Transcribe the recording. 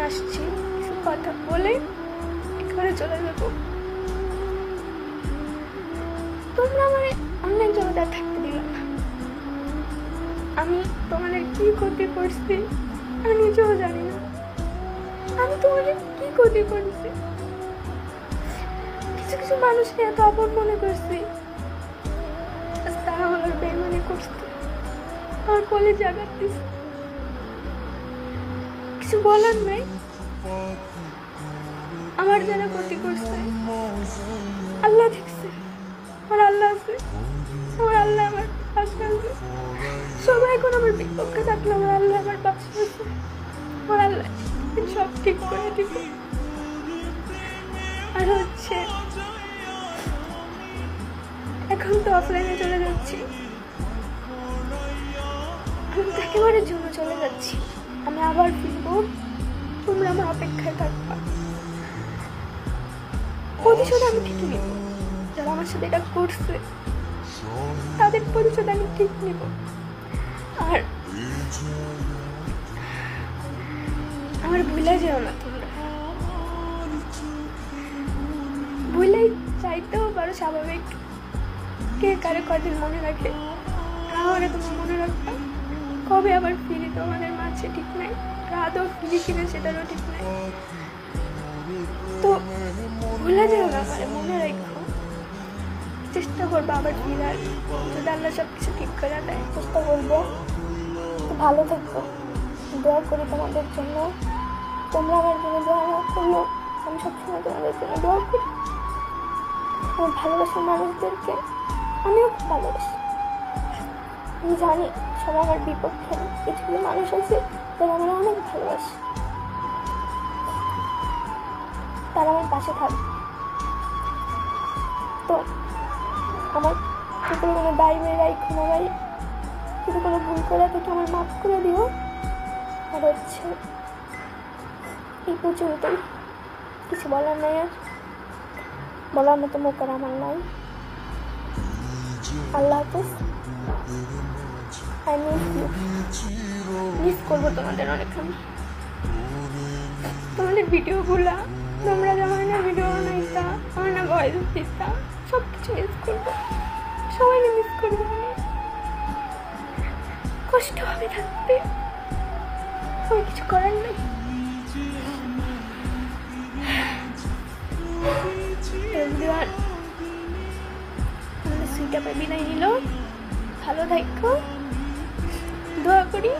আসছি, কিছু কথা বলে একেবারে চলে যাবো। তোমরা আমার অনলাইন জগতে আর থাকতে দিল না। আমি তোমাদের কি ক্ষতি করছি আমি নিজেও জানি না। আমি তোমাদের কি ক্ষতি করছি? কিছু কিছু মানুষকে এত আপন মনে করছি, তারা আমার বেমানি করছে, আমার কলে জাগাত দিচ্ছে। কিছু বলার নাই। আমার যারা ক্ষতি করছে আল্লাহ দেখছে, আমার আল্লাহ আছে, আমার আল্লাহ আমার পাশে আছে। সবাই এখন আমার বিপক্ষে থাকলে আমার আল্লাহ আমার পাশে আছে। আমার আল্লাহ সব ঠিক করে দিব। আর হচ্ছে এখন তো অফলাইনে চলে যাচ্ছি, আমি তো একেবারে জন্য চলে যাচ্ছি। আমি আবার ফিরবো, তোমরা আমার অপেক্ষায় থাকবা। প্রতিশোধ আমি ঠিক নিব, যারা আমার সাথে এটা করছে তাদের প্রতিশোধ আমি ঠিক নিব। আর আমার ভুলে যেও না, তোমরা ভুলেই চাইতেও পারো স্বাভাবিক। কে কারে কদিন মনে রাখে, আমারে তোমরা মনে রাখবা। কবে আবার ফিরি তোমাদের মাঝে ঠিক নাই, রাতও ফিরি কিনা সেটারও ঠিক নাই। তো ভুলে যেও না, আমারে মনে রাখো। চেষ্টা করবো আবার ফিরার, যদি আল্লাহ সব কিছু ঠিক করে দেয় চেষ্টা করবো। ভালো থাকবো, দোয়া করি তোমাদের জন্য। তোমরা আমার জন্য দোয়া না করলেও আমি সবসময় তোমাদের জন্য দোয়া করি। আমার ভালোবাসার মানুষদেরকে আমিও খুব ভালোবাসি। আমি জানি সবাই আমার বিপক্ষে, কিছু কিছু মানুষ আছে যারা আমার অনেক ভালোবাসে, তারা আমার পাশে থাকবে। তো আমার উপরে কোনো দায় মেয়ে রাখো না ভাই, যদি কোনো ভুল করে থাকে আমার মাফ করে দিও। আর হচ্ছে এই পর্যন্তই, কিছু বলার নাই। আর বলার মতো মুখ আর আমার নাই। আল্লাহ হাফেজ। আই মিস করবো তোমাদের অনেক। আমি তোমাদের ভিডিওগুলা, তোমরা যেমন না ভিডিও বানাইতা, আমার না ভয়েস দিতা, সব কিছু মিস করবো। সবাইকে মিস করবো, কষ্ট হবে থাকতে, আমার কিছু করার নেই। সুইটা বিদায় নিল। ভালো থাকো, দোয়া করি